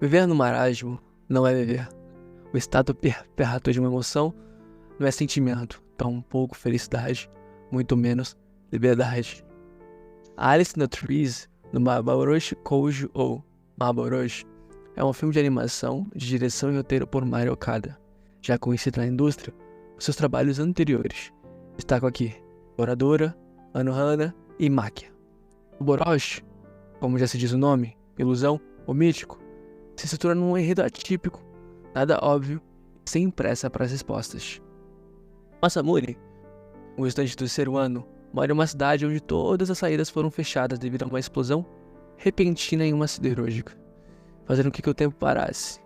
Viver no marasmo não é viver. O estado perpétuo de uma emoção não é sentimento, tampouco felicidade, muito menos liberdade. Alice no Trees, do Maboroshi Koujo ou Maboroshi, é um filme de animação de direção e roteiro por Mari Okada, já conhecido na indústria por seus trabalhos anteriores. Destaco aqui Toradora, Anohana e Máquia. O Boroshi, como já se diz o nome, ilusão ou mítico, se estrutura num enredo atípico, nada óbvio, sem pressa para as respostas. Masamune, um estudante do terceiro ano, mora em uma cidade onde todas as saídas foram fechadas devido a uma explosão repentina em uma siderúrgica, fazendo com que o tempo parasse.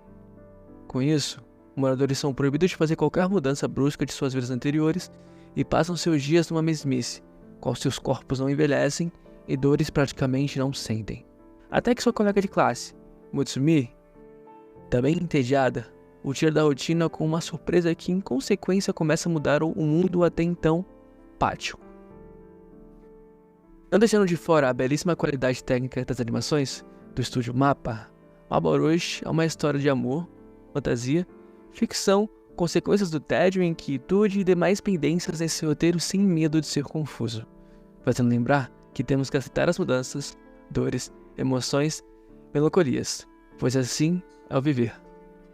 Com isso, os moradores são proibidos de fazer qualquer mudança brusca de suas vidas anteriores e passam seus dias numa mesmice, qual seus corpos não envelhecem e dores praticamente não sentem. Até que sua colega de classe, Mutsumi, também entediada, o tira da rotina com uma surpresa que em consequência começa a mudar o mundo até então pátio. Não deixando de fora a belíssima qualidade técnica das animações do estúdio MAPPA, Maboroshi é uma história de amor, fantasia, ficção, consequências do tédio, inquietude e demais pendências nesse roteiro sem medo de ser confuso, fazendo lembrar que temos que aceitar as mudanças, dores, emoções, melancolias, pois assim é o viver.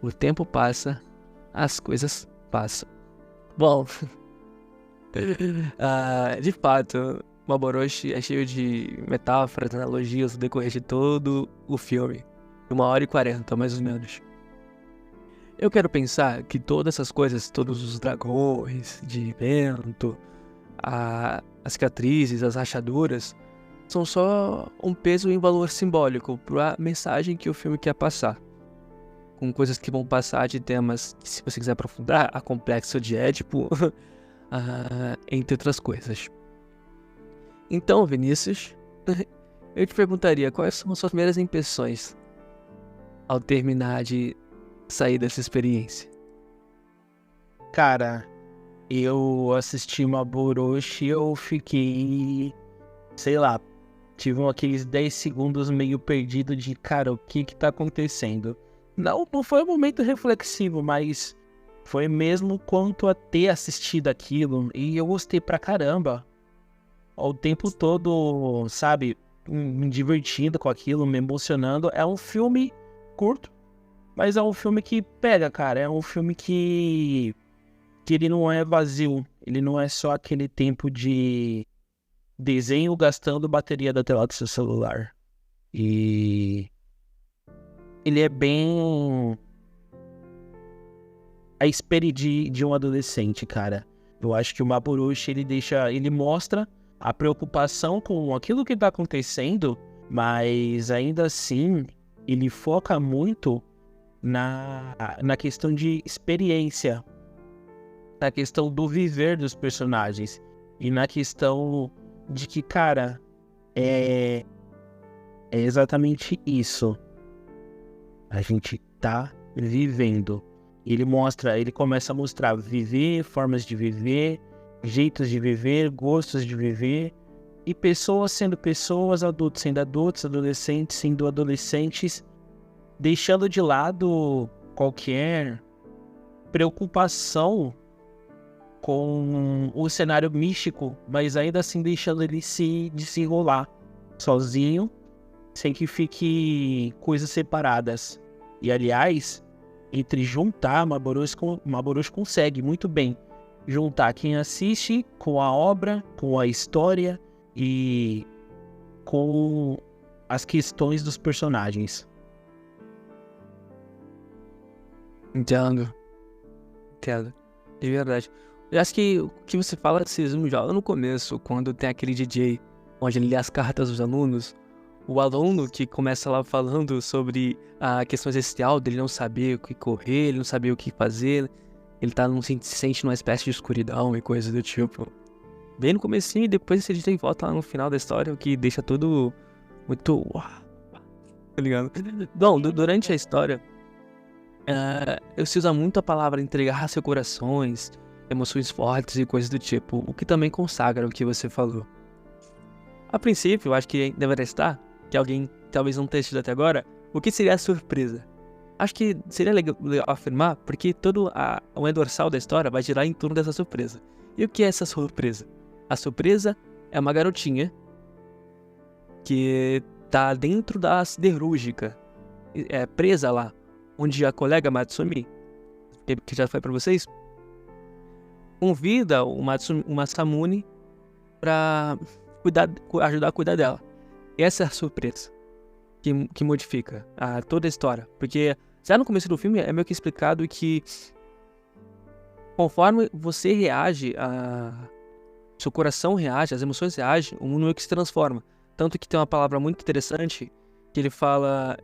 O tempo passa, as coisas passam. Bom, de fato, Maboroshi é cheio de metáforas, analogias no decorrer de todo o filme. 1h40, mais ou menos. Eu quero pensar que todas essas coisas, todos os dragões de vento, as cicatrizes, as rachaduras, são só um peso em valor simbólico para a mensagem que o filme quer passar. Com coisas que vão passar de temas, se você quiser aprofundar, a complexo de Édipo, entre outras coisas. Então, Vinícius, eu te perguntaria quais são as suas primeiras impressões ao terminar de sair dessa experiência? Cara, eu assisti Maboroshi e eu fiquei, sei lá, tive aqueles 10 segundos meio perdido de, cara, o que tá acontecendo? Não foi um momento reflexivo, mas foi mesmo quanto a ter assistido aquilo. E eu gostei pra caramba. O tempo todo, sabe, me divertindo com aquilo, me emocionando. É um filme curto, mas é um filme que pega, cara. É um filme que ele não é vazio. Ele não é só aquele tempo de desenho gastando bateria da tela do seu celular. E ele é bem a espere de um adolescente, cara. Eu acho que o Maboroshi, ele mostra a preocupação com aquilo que tá acontecendo, mas ainda assim, ele foca muito na questão de experiência, na questão do viver dos personagens e na questão de que, cara, é exatamente isso. A gente tá vivendo. Ele começa a mostrar viver, formas de viver, jeitos de viver, gostos de viver, e pessoas sendo pessoas, adultos sendo adultos, adolescentes sendo adolescentes, deixando de lado qualquer preocupação com o cenário místico, mas ainda assim deixando ele se desenrolar sozinho, sem que fique coisas separadas. E aliás, entre juntar, Maboroshi consegue muito bem juntar quem assiste com a obra, com a história e com as questões dos personagens. Entendo. De verdade. Eu acho que o que você fala se resume já lá no começo, quando tem aquele DJ onde ele lê as cartas dos alunos. O aluno que começa lá falando sobre a questão existencial dele não saber o que correr, ele não saber o que fazer, ele se sente numa espécie de escuridão e coisas do tipo. Bem no comecinho e depois esse DJ volta lá no final da história, o que deixa tudo muito... tá ligado? Bom, durante a história, se usa muito a palavra entregar seu corações, emoções fortes e coisas do tipo, o que também consagra o que você falou. A princípio, eu acho que deveria estar, que alguém talvez não tenha assistido até agora, o que seria a surpresa? Acho que seria legal afirmar, porque todo o dorsal da história vai girar em torno dessa surpresa. E o que é essa surpresa? A surpresa é uma garotinha que tá dentro da siderúrgica, presa lá, onde a colega Matsumi, que já foi pra vocês, convida o Masamune pra ajudar a cuidar dela. E essa é a surpresa que modifica toda a história. Porque já no começo do filme é meio que explicado que conforme você reage, seu coração reage, as emoções reagem, o mundo meio que se transforma. Tanto que tem uma palavra muito interessante que ele fala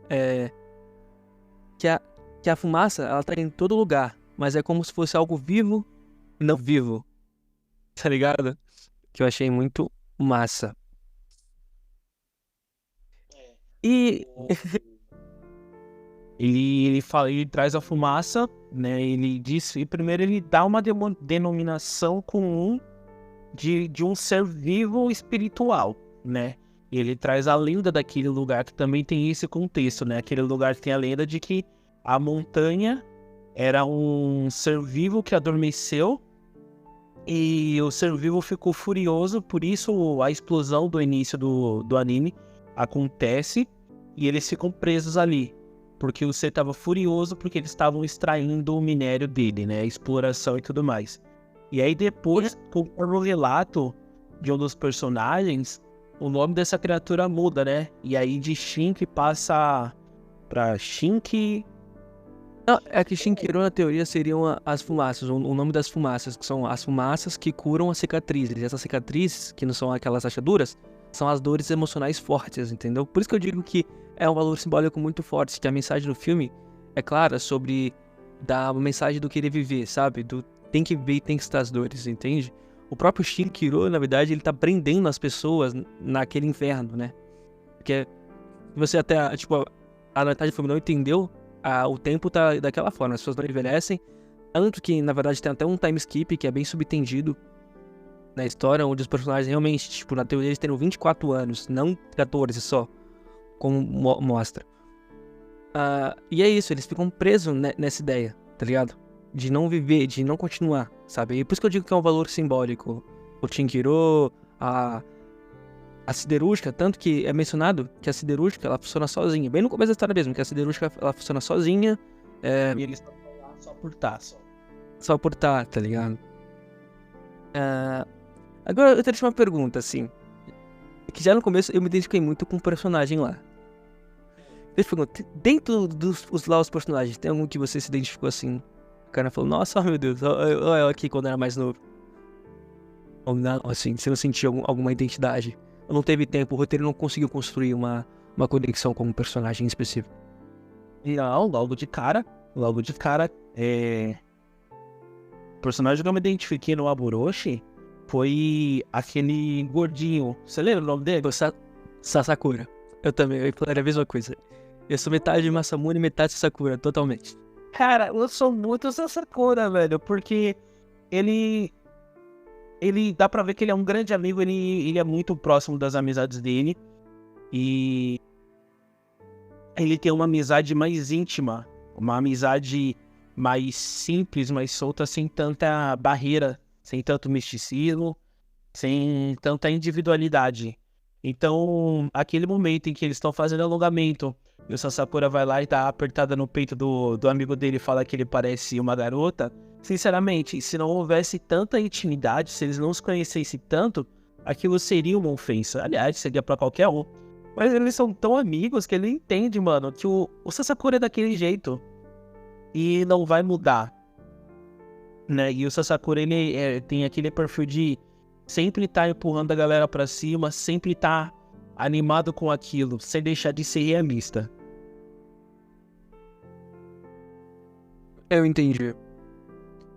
que a fumaça ela tá em todo lugar, mas é como se fosse algo vivo e não vivo. Tá ligado? Que eu achei muito massa. E ele traz a fumaça, né? Ele diz, e primeiro ele dá uma denominação comum de um ser vivo espiritual, né? Ele traz a lenda daquele lugar que também tem esse contexto, né? Aquele lugar que tem a lenda de que a montanha era um ser vivo que adormeceu e o ser vivo ficou furioso, por isso a explosão do início do anime acontece e eles ficam presos ali. Porque o ser estava furioso porque eles estavam extraindo o minério dele, né? Exploração e tudo mais. E aí depois, conforme o relato de um dos personagens, o nome dessa criatura muda, né? E aí de Shinki passa pra Shinki... Não, é que Shinkiro na teoria seriam as fumaças, o nome das fumaças, que são as fumaças que curam as cicatrizes. E essas cicatrizes, que não são aquelas rachaduras, são as dores emocionais fortes, entendeu? Por isso que eu digo que é um valor simbólico muito forte, que a mensagem do filme é clara sobre a mensagem do querer viver, sabe? Do tem que viver e tem que estar as dores, entende? O próprio Shinkiro, na verdade, ele tá prendendo as pessoas naquele inferno, né? Porque você até, tipo, a metade do filme não entendeu, o tempo tá daquela forma, as pessoas não envelhecem, tanto que, na verdade, tem até um time skip que é bem subtendido na história, onde os personagens realmente, tipo, na teoria eles teriam 24 anos, não 14 só, como mostra. E é isso, eles ficam presos nessa ideia, tá ligado? De não viver, de não continuar, sabe? E por isso que eu digo que é um valor simbólico. O Shinkiro, a siderúrgica, tanto que é mencionado que a siderúrgica, ela funciona sozinha. Bem no começo da história mesmo, que a siderúrgica, ela funciona sozinha. E eles estão lá só por estar, Só por estar, tá ligado? Agora eu tenho uma pergunta, assim. Que já no começo eu me identifiquei muito com o personagem lá. Deixa eu perguntar, dentro dos personagens, tem algum que você se identificou assim? O cara falou, nossa, meu Deus, olha eu aqui quando era mais novo. Ou não, assim, você não sentiu alguma identidade? Ou não teve tempo, o roteiro não conseguiu construir uma conexão com um personagem específico? Não, logo de cara, o personagem que eu me identifiquei no Aburoshi foi aquele gordinho. Você lembra o nome dele? Sasakura. Eu também, eu falei a mesma coisa. Eu sou metade Masamune e metade Sakura, totalmente. Cara, eu sou muito Sasakura, velho, porque ele dá pra ver que ele é um grande amigo, ele é muito próximo das amizades dele. E ele tem uma amizade mais íntima, uma amizade mais simples, mais solta, sem tanta barreira, sem tanto misticismo, sem tanta individualidade. Então, aquele momento em que eles estão fazendo alongamento, e o Sasakura vai lá e dá apertada no peito do amigo dele e fala que ele parece uma garota. Sinceramente, se não houvesse tanta intimidade, se eles não se conhecessem tanto, aquilo seria uma ofensa. Aliás, seria pra qualquer um. Mas eles são tão amigos que ele entende, mano, que o Sasakura é daquele jeito. E não vai mudar. Né? E o Sasakura, ele tem aquele perfil de sempre tá empurrando a galera pra cima, sempre tá animado com aquilo, sem deixar de ser realista. Eu entendi.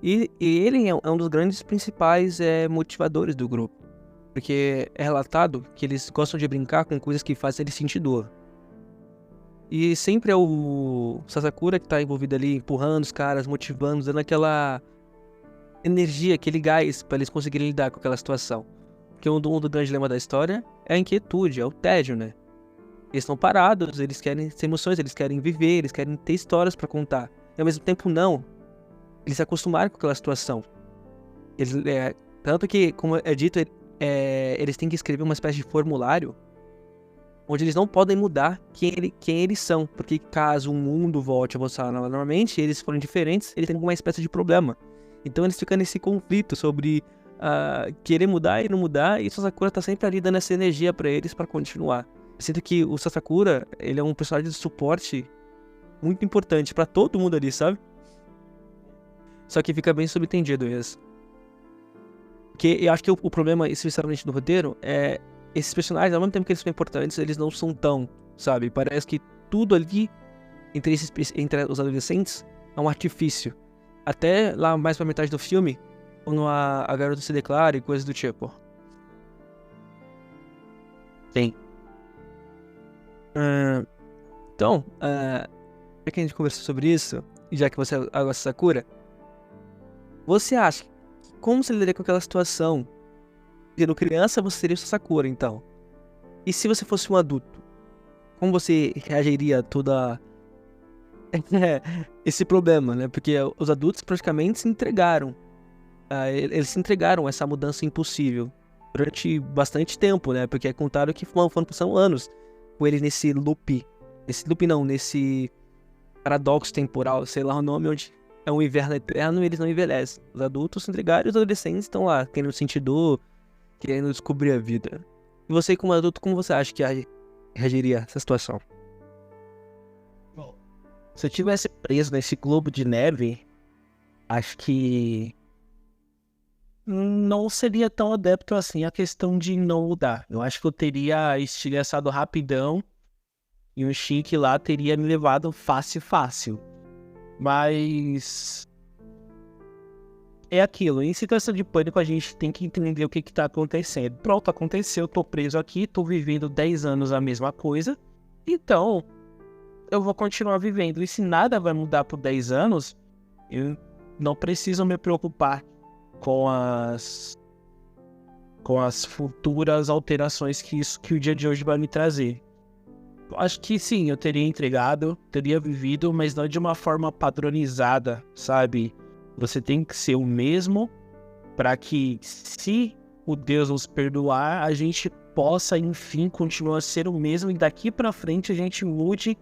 E ele é um dos grandes principais motivadores do grupo. Porque é relatado que eles gostam de brincar com coisas que fazem eles sentir dor. E sempre é o Sasakura que tá envolvido ali, empurrando os caras, motivando, dando aquela energia, aquele gás pra eles conseguirem lidar com aquela situação. Porque um do grande lema da história é a inquietude, é o tédio, né? Eles estão parados, eles querem ter emoções, eles querem viver, eles querem ter histórias pra contar. E ao mesmo tempo, não. Eles se acostumaram com aquela situação. Tanto que, como é dito, eles têm que escrever uma espécie de formulário onde eles não podem mudar quem eles são. Porque caso o mundo volte a funcionar normalmente, eles forem diferentes, eles têm alguma espécie de problema. Então eles ficam nesse conflito sobre querer mudar e não mudar, e o Sasakura tá sempre ali dando essa energia pra eles pra continuar. Eu sinto que o Sasakura, ele é um personagem de suporte muito importante pra todo mundo ali, sabe? Só que fica bem subentendido isso. Porque eu acho que o problema, especialmente no roteiro, é esses personagens, ao mesmo tempo que eles são importantes, eles não são tão, sabe? Parece que tudo ali entre os adolescentes é um artifício. Até lá mais pra metade do filme, quando a garota se declara e coisas do tipo. Sim. Então, já que a gente conversou sobre isso, e já que você gosta de Sakura, você acha como você lidaria com aquela situação? Sendo criança, você seria o Sakura, então. E se você fosse um adulto? Como você reagiria a toda esse problema, né? Porque os adultos praticamente se entregaram. Eles se entregaram a essa mudança impossível durante bastante tempo, né? Porque é contado que foram passando anos com eles nesse loop. Nesse paradoxo temporal, sei lá o nome, onde é um inverno eterno e eles não envelhecem. Os adultos se entregaram e os adolescentes estão lá, querendo sentir dor, querendo descobrir a vida. E você, como adulto, como você acha que reagiria a essa situação? Bom, se eu tivesse preso nesse globo de neve, acho que não seria tão adepto assim a questão de não mudar. Eu acho que eu teria estilhaçado rapidão e o Shinki lá teria me levado fácil. Mas é aquilo, em situação de pânico a gente tem que entender o que tá acontecendo. Pronto, aconteceu, tô preso aqui, tô vivendo 10 anos a mesma coisa, então eu vou continuar vivendo. E se nada vai mudar por 10 anos, eu não preciso me preocupar com as futuras alterações que o dia de hoje vai me trazer. Acho que sim, eu teria entregado, teria vivido, mas não de uma forma padronizada, sabe? Você tem que ser o mesmo para que, se o Deus nos perdoar, a gente possa, enfim, continuar a ser o mesmo e daqui para frente a gente mude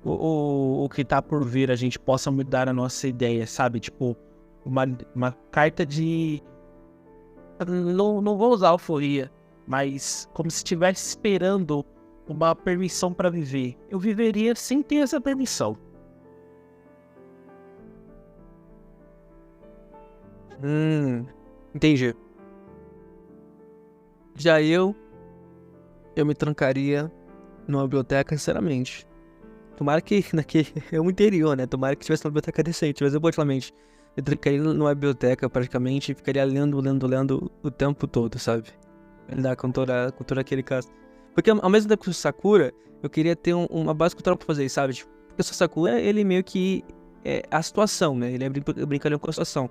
o que tá por vir, a gente possa mudar a nossa ideia, sabe? Tipo, uma carta de... Não vou usar euforia, mas como se estivesse esperando uma permissão para viver. Eu viveria sem ter essa permissão. Entendi. Já eu me trancaria numa biblioteca, sinceramente. Tomara que é o interior, né? Tomara que tivesse uma biblioteca decente, mas eu particularmente me trancaria numa biblioteca praticamente e ficaria lendo o tempo todo, sabe? Lidar com todo aquele caso. Porque ao mesmo tempo que o Sakura, eu queria ter uma base cultural pra fazer, sabe? Tipo, porque o Sakura, ele meio que é a situação, né? Ele é brincalhão com a situação.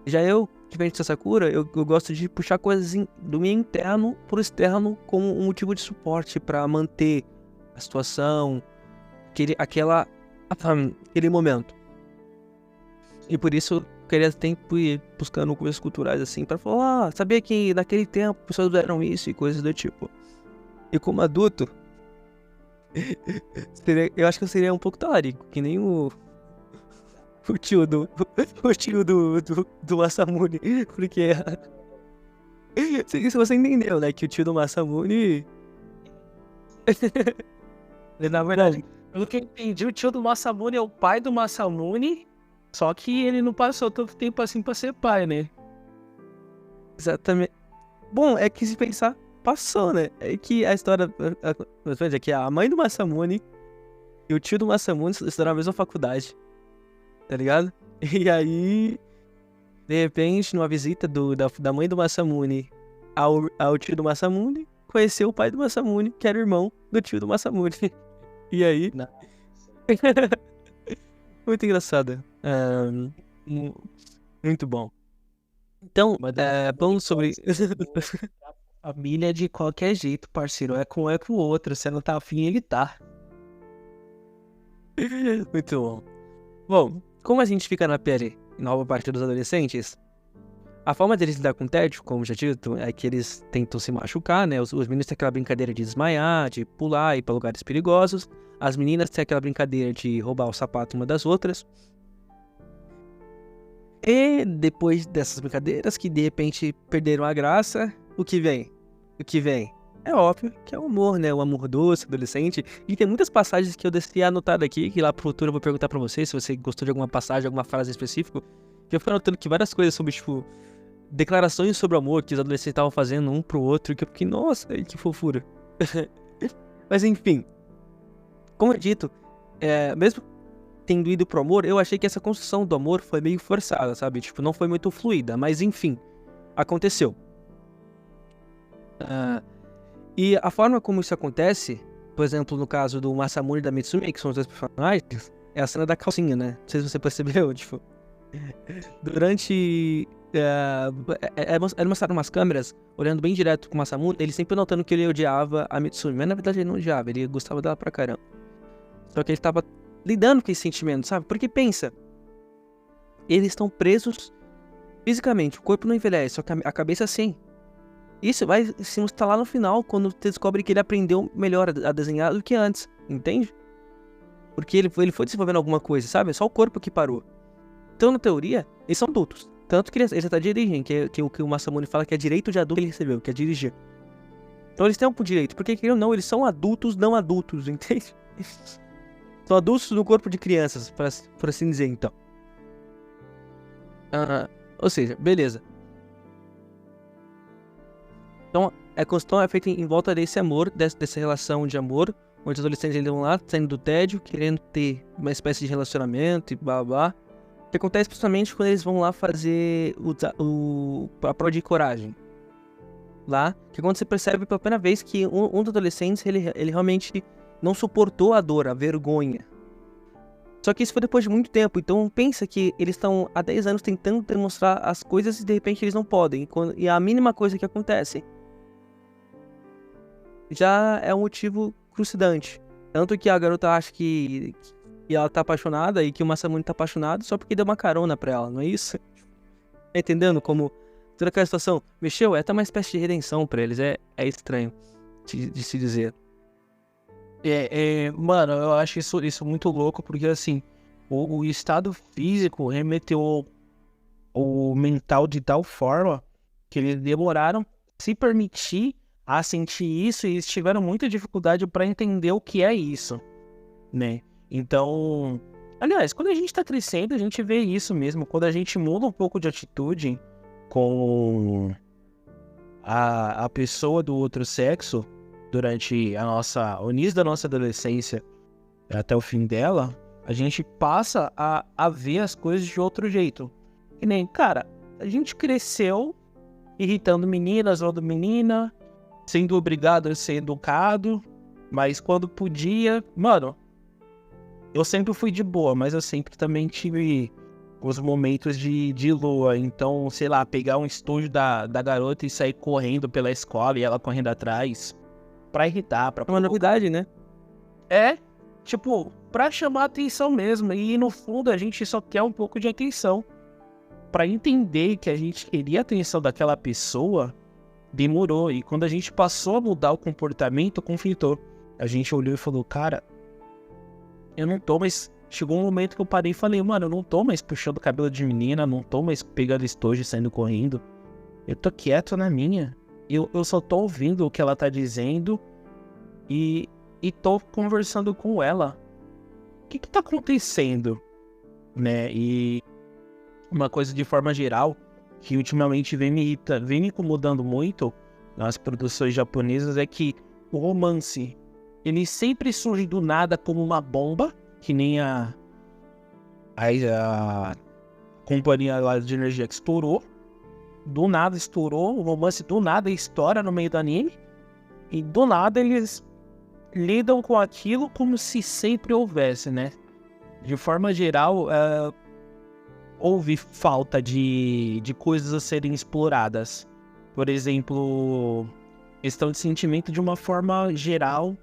Já eu, diferente do Sakura, eu gosto de puxar coisas do meu interno pro externo como um motivo de suporte pra manter a situação, aquele momento. E por isso eu queria tempo ir buscando coisas culturais assim, pra falar, sabia que naquele tempo pessoas fizeram isso e coisas do tipo. E como adulto, eu acho que eu seria um pouco talarico, que nem o tio do Masamune, porque se você entendeu, né, que o tio do Masamune... Na verdade, pelo que eu entendi, o tio do Masamune é o pai do Masamune, só que ele não passou tanto tempo assim pra ser pai, né? Exatamente. Bom, é que se pensar, passou, né? É que a história... É que a mãe do Masamune e o tio do Masamune estudaram na mesma faculdade, tá ligado? E aí, de repente, numa visita da mãe do Masamune ao tio do Masamune, conheceu o pai do Masamune, que era irmão do tio do Masamune. E aí... Muito engraçado. Muito bom. Então, falando sobre... Família de qualquer jeito, parceiro. É com o outro. Você não tá afim, ele tá. Muito bom. Bom, como a gente fica na pele nova parte dos adolescentes, a forma deles lidar com o tédio, como já dito, é que eles tentam se machucar, né? Os meninos têm aquela brincadeira de desmaiar, de pular, ir pra lugares perigosos. As meninas têm aquela brincadeira de roubar o sapato uma das outras. E depois dessas brincadeiras, que de repente perderam a graça, o que vem? O que vem? É óbvio que é o amor, né? O amor doce, adolescente. E tem muitas passagens que eu deixei anotado aqui, que lá pro futuro eu vou perguntar pra você, se você gostou de alguma passagem, alguma frase específica. Que eu fui anotando que várias coisas sobre, tipo, declarações sobre o amor que os adolescentes estavam fazendo um pro outro, que eu fiquei, nossa, que fofura. Mas enfim, como eu dito, mesmo tendo ido pro amor, eu achei que essa construção do amor foi meio forçada, sabe? Tipo, não foi muito fluida, mas enfim, aconteceu. E a forma como isso acontece, por exemplo, no caso do Masamune e da Mitsumi, que são os dois personagens, é a cena da calcinha, né? Não sei se você percebeu, tipo, durante... Era mostrado umas câmeras, olhando bem direto com o Masamune, ele sempre notando que ele odiava a Mitsumi, mas na verdade ele não odiava, ele gostava dela pra caramba. Só que ele tava lidando com esse sentimento, sabe? Porque pensa, eles estão presos fisicamente, o corpo não envelhece, só que a cabeça sim. Isso vai se mostrar lá no final, quando você descobre que ele aprendeu melhor a desenhar do que antes, entende? Porque ele foi desenvolvendo alguma coisa, sabe? É só o corpo que parou. Então, na teoria, eles são adultos. Tanto que eles até dirigem, que é o que o Masamune fala que é direito de adulto que ele recebeu, que é dirigir. Então eles têm algum direito, porque querendo ou não, eles são adultos não adultos, entende? São adultos no corpo de crianças, por assim dizer, então. Ou seja, beleza. Então, a construção é feita em volta desse amor, dessa relação de amor, onde os adolescentes ainda vão lá, saindo do tédio, querendo ter uma espécie de relacionamento e blá blá. O que acontece principalmente quando eles vão lá fazer a prova de coragem. Lá, que é quando você percebe pela primeira vez que um dos adolescentes, ele realmente não suportou a dor, a vergonha. Só que isso foi depois de muito tempo, então pensa que eles estão há 10 anos tentando demonstrar as coisas e de repente eles não podem. E a mínima coisa que acontece já é um motivo crucidante. Tanto que a garota acha que ela tá apaixonada e que o Masamune tá apaixonado só porque deu uma carona pra ela, não é isso? Tá entendendo como toda aquela situação mexeu? É até uma espécie de redenção pra eles, é estranho de se dizer. Mano, eu acho isso muito louco, porque assim, o estado físico remeteu o mental de tal forma que eles demoraram a se permitir a sentir isso e eles tiveram muita dificuldade para entender o que é isso, né? Então, aliás, quando a gente tá crescendo, a gente vê isso mesmo, quando a gente muda um pouco de atitude com a pessoa do outro sexo, durante o início da nossa adolescência até o fim dela, a gente passa a ver as coisas de outro jeito. E nem, cara, a gente cresceu irritando meninas, zoando menina, sendo obrigado a ser educado, mas quando podia, mano, eu sempre fui de boa, mas eu sempre também tive os momentos de lua. Então, sei lá, pegar um estojo da garota e sair correndo pela escola e ela correndo atrás. Pra irritar, pra... É uma novidade, né? Tipo, pra chamar atenção mesmo. E no fundo a gente só quer um pouco de atenção. Pra entender que a gente queria a atenção daquela pessoa, demorou. E quando a gente passou a mudar o comportamento, conflitou. A gente olhou e falou, cara, eu não tô mais... Chegou um momento que eu parei e falei, mano, eu não tô mais puxando o cabelo de menina, não tô mais pegando estojo e saindo correndo. Eu tô quieto na minha. Eu só tô ouvindo o que ela tá dizendo e tô conversando com ela. O que tá acontecendo? Né? E uma coisa de forma geral que ultimamente vem me incomodando muito nas produções japonesas é que o romance, ele sempre surge do nada como uma bomba, que nem a companhia lá de energia que estourou. Do nada estourou, o romance do nada estoura no meio do anime. E do nada eles lidam com aquilo como se sempre houvesse, né? De forma geral, houve falta de coisas a serem exploradas. Por exemplo, Questão de sentimento de uma forma geral,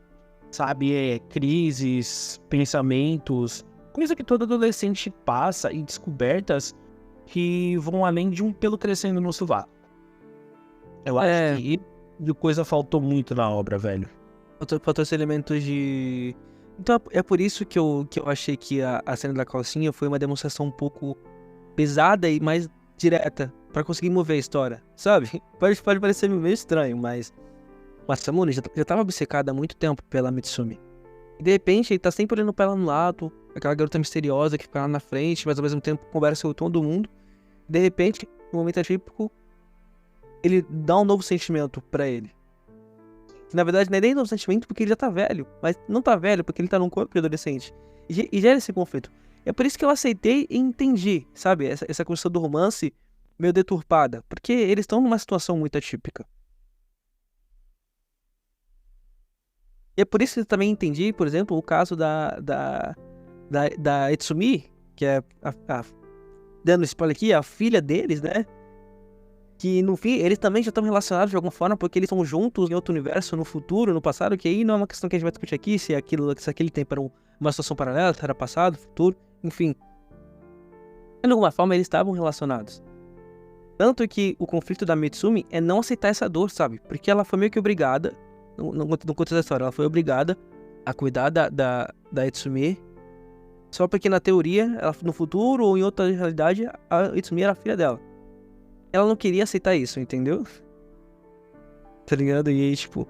sabe? Crises, pensamentos, coisa que todo adolescente passa e descobertas que vão além de um pelo crescendo no sovaco. Eu acho que de coisa faltou muito na obra, velho. Faltou esse elemento de... Então é por isso que eu achei que a cena da calcinha foi uma demonstração um pouco pesada e mais direta pra conseguir mover a história, sabe? Pode parecer meio estranho, mas Masamune já tava obcecada há muito tempo pela Mitsumi. E de repente ele tá sempre olhando pra ela no lado, aquela garota misteriosa que fica lá na frente, mas ao mesmo tempo conversa com todo mundo. De repente, no momento atípico, ele dá um novo sentimento pra ele. Na verdade, não é nem novo sentimento porque ele já tá velho. Mas não tá velho porque ele tá num corpo de adolescente. E gera esse conflito. É por isso que eu aceitei e entendi, sabe? Essa questão do romance meio deturpada. Porque eles estão numa situação muito atípica. E é por isso que eu também entendi, por exemplo, o caso da Itsumi, que é dando spoiler aqui, a filha deles, né? Que no fim, eles também já estão relacionados de alguma forma, porque eles estão juntos em outro universo, no futuro, no passado, que aí não é uma questão que a gente vai discutir aqui, se aquele tempo era uma situação paralela, se era passado, futuro, enfim. De alguma forma, eles estavam relacionados. Tanto que o conflito da Mitsumi é não aceitar essa dor, sabe? Porque ela foi meio que obrigada, no contexto da história, ela foi obrigada a cuidar da Itsumi, só porque na teoria, no futuro ou em outra realidade, a Itsumi era a filha dela. Ela não queria aceitar isso, entendeu? Tá ligado? E aí, tipo...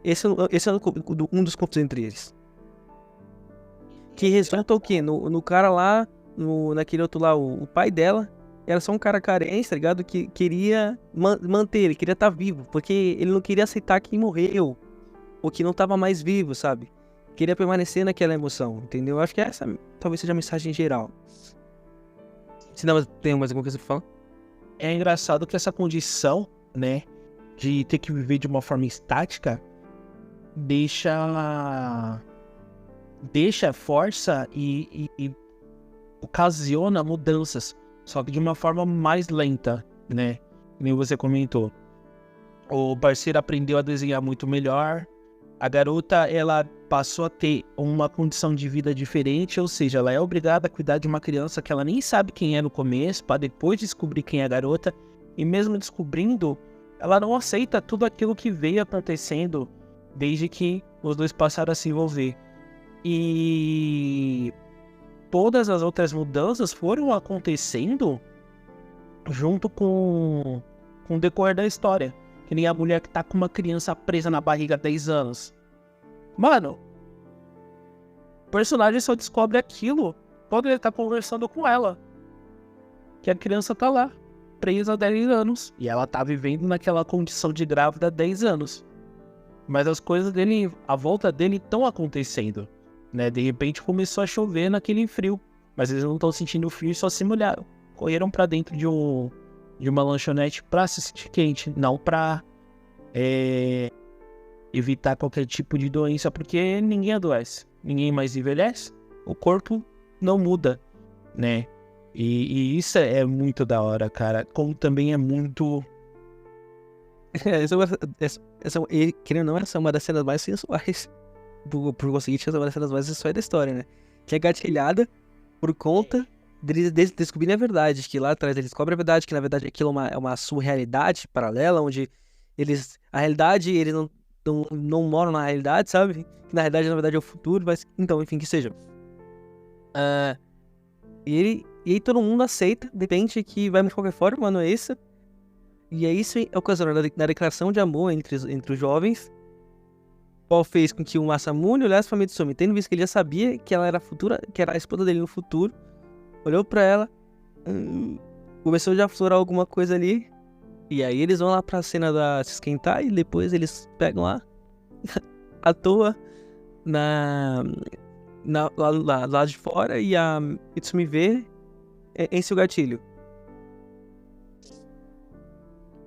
Esse é um dos conflitos entre eles. Que resulta o quê? No cara lá... Naquele outro lá, o pai dela... Era só um cara carente, tá ligado? Que queria manter, ele queria estar vivo. Porque ele não queria aceitar que morreu. Ou que não tava mais vivo, sabe? Queria permanecer naquela emoção, entendeu? Acho que essa talvez seja a mensagem geral. Se não, tem mais alguma coisa pra falar? É engraçado que essa condição, né, de ter que viver de uma forma estática, força e ocasiona mudanças, só que de uma forma mais lenta, né, como você comentou. O parceiro aprendeu a desenhar muito melhor, a garota, ela passou a ter uma condição de vida diferente, ou seja, ela é obrigada a cuidar de uma criança que ela nem sabe quem é no começo, para depois descobrir quem é a garota, e mesmo descobrindo, ela não aceita tudo aquilo que veio acontecendo desde que os dois passaram a se envolver. E todas as outras mudanças foram acontecendo junto com o decorrer da história. Que nem a mulher que tá com uma criança presa na barriga há 10 anos. Mano, o personagem só descobre aquilo quando ele tá conversando com ela. Que a criança tá lá, presa há 10 anos. E ela tá vivendo naquela condição de grávida há 10 anos. Mas as coisas dele, à volta dele, estão acontecendo. Né? De repente começou a chover naquele frio. Mas eles não estão sentindo frio e só se molharam. Correram pra dentro de uma lanchonete pra se sentir quente, não pra evitar qualquer tipo de doença, porque ninguém adoece, ninguém mais envelhece, o corpo não muda, né? E isso é muito da hora, cara, como também é muito... Querendo ou não, essa é uma das cenas mais sensuais, por conseguir, essa é uma das cenas mais sensuais da história, né? Que é gatilhada por conta deles descobrirem a verdade, que lá atrás eles descobrem a verdade, que na verdade aquilo é uma surrealidade paralela, onde a realidade, eles não moram na realidade, sabe? Que na verdade é o futuro, mas então, enfim, que seja. E aí todo mundo aceita, depende que vai de qualquer forma, não é isso? E é isso ocasionou na declaração de amor entre os jovens, qual fez com que o Masamune olhasse pra Mitsumi, tendo visto que ele já sabia que ela era a futura, que era a esposa dele no futuro, olhou pra ela, começou já a florar alguma coisa ali, e aí eles vão lá pra cena da se esquentar, e depois eles pegam lá, à toa, lá de fora, e a Mitsumi vê em seu gatilho.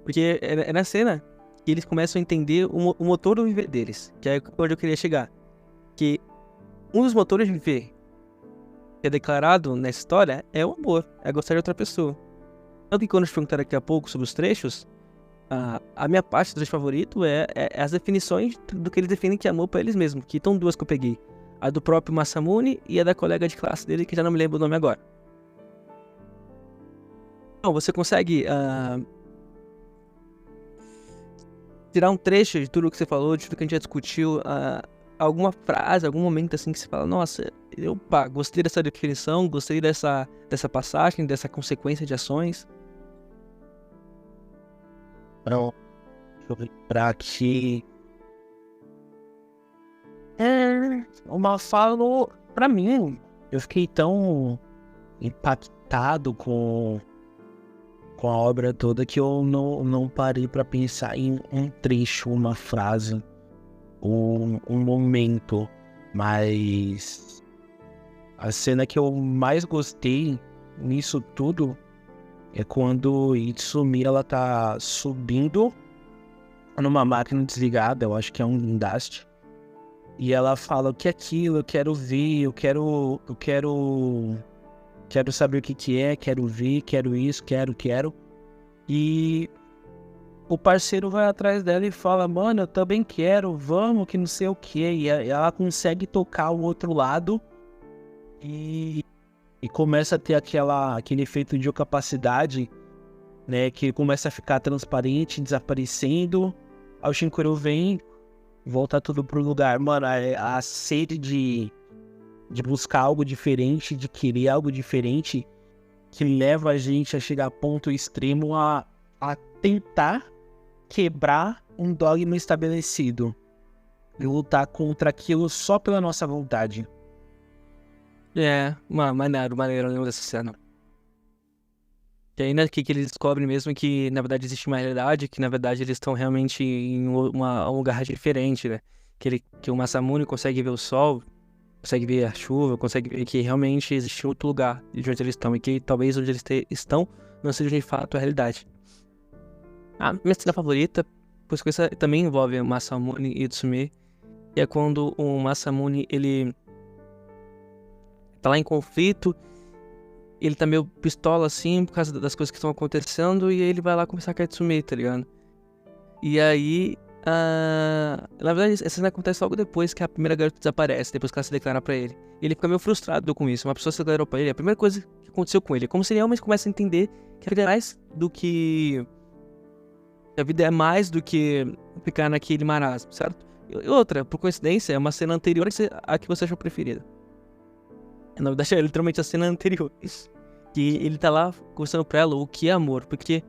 Porque é na cena que eles começam a entender o motor do viver deles, que é onde eu queria chegar. Que um dos motores de viver que é declarado nessa história é o amor, é gostar de outra pessoa. Tanto que quando eu te perguntar daqui a pouco sobre os trechos, A minha parte do trecho favorito é as definições do que eles definem que é amor pra eles mesmos, que estão duas que eu peguei. A do próprio Masamune e a da colega de classe dele, que já não me lembro o nome agora. Então, você consegue tirar um trecho de tudo que você falou, de tudo que a gente já discutiu, alguma frase, algum momento assim que você fala, nossa, eu gostei dessa definição, gostei dessa passagem, dessa consequência de ações. Não, deixa eu lembrar aqui. Uma fala, pra mim, eu fiquei tão impactado com a obra toda que eu não parei pra pensar em um trecho, uma frase, um momento, mas a cena que eu mais gostei nisso tudo é quando Itsumi ela tá subindo numa máquina desligada, eu acho que é um guindaste, e ela fala, o que é aquilo? Eu quero ver, eu quero saber o que é, quero ver, quero isso, quero. E o parceiro vai atrás dela e fala, mano, eu também quero, vamos, que não sei o que. E ela consegue tocar o outro lado e começa a ter aquele efeito de capacidade, né, que começa a ficar transparente, desaparecendo. Aí o Shinkuro vem, volta tudo pro lugar. Mano, a sede de buscar algo diferente, de querer algo diferente, que leva a gente a chegar a ponto extremo a tentar quebrar um dogma estabelecido e lutar contra aquilo só pela nossa vontade. Maneiro, eu lembro dessa cena. E aí, né, que eles descobrem mesmo que, na verdade, existe uma realidade, que, na verdade, eles estão realmente em um lugar diferente, né? Que o Masamune consegue ver o sol, consegue ver a chuva, consegue ver que realmente existe outro lugar de onde eles estão, e que talvez onde eles estão não seja de fato a realidade. A minha cena favorita, pois que essa também envolve o Masamune e Itsumi, que é quando o Masamune, ele tá lá em conflito, ele tá meio pistola assim, por causa das coisas que estão acontecendo, e aí ele vai lá conversar com a Itsumi, tá ligado? E aí, na verdade, essa cena acontece logo depois que a primeira garota desaparece, depois que ela se declara pra ele. E ele fica meio frustrado com isso. Uma pessoa se declarou pra ele, a primeira coisa que aconteceu com ele é como se ele realmente começa a entender que a vida é mais do que... A vida é mais do que ficar naquele marasmo, certo? E outra, por coincidência, é uma cena anterior a que você achou preferida. Na verdade, é literalmente a cena anterior. Que ele tá lá conversando pra ela o que é amor, porque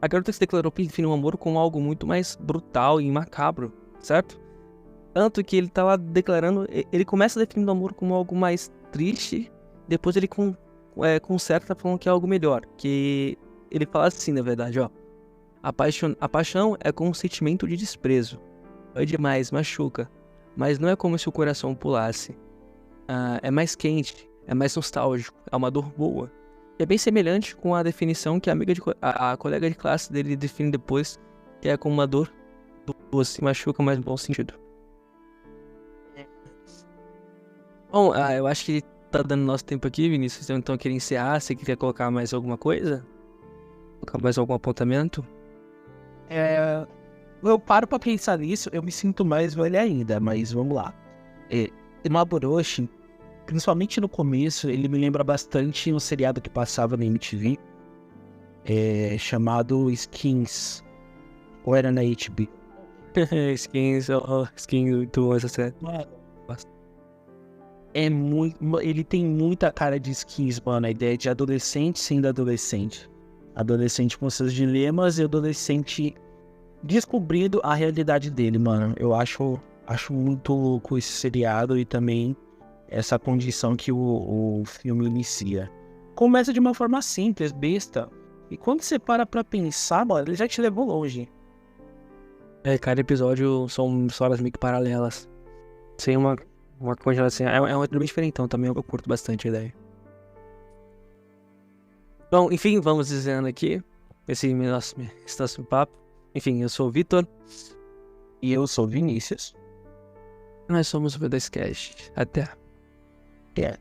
a garota se declarou pra ele define o amor como algo muito mais brutal e macabro, certo? Tanto que ele tá lá declarando, ele começa definindo o amor como algo mais triste, depois ele conserta falando que é algo melhor, que ele fala assim, na verdade, ó. A paixão é como um sentimento de desprezo. É demais, machuca, mas não é como se o coração pulasse. É mais quente, é mais nostálgico, é uma dor boa. E é bem semelhante com a definição que a colega de classe dele define depois, que é como uma dor doce, machuca, mas no bom sentido. Bom, eu acho que tá dando nosso tempo aqui, Vinícius, então eu queria encerrar. Você queria colocar mais alguma coisa? Colocar mais algum apontamento? Eu paro pra pensar nisso, eu me sinto mais velho ainda, mas vamos lá. Maboroshi, principalmente no começo, ele me lembra bastante um seriado que passava na MTV, chamado Skins, ou era na HBO. Skins, muito bom essa série. Ele tem muita cara de Skins, mano, a ideia de adolescente sendo adolescente. Adolescente com seus dilemas e adolescente descobrindo a realidade dele, mano. Eu acho muito louco esse seriado e também essa condição que o filme inicia. Começa de uma forma simples, besta. E quando você para pra pensar, mano, ele já te levou longe. Cada episódio são histórias meio que paralelas. Sem uma congelação. É um bem diferentão também, eu curto bastante a ideia. Bom, enfim, vamos dizendo aqui esse nosso papo. Enfim, eu sou o Vitor. E eu sou o Vinícius. Nós somos o V2Cast. Até. É.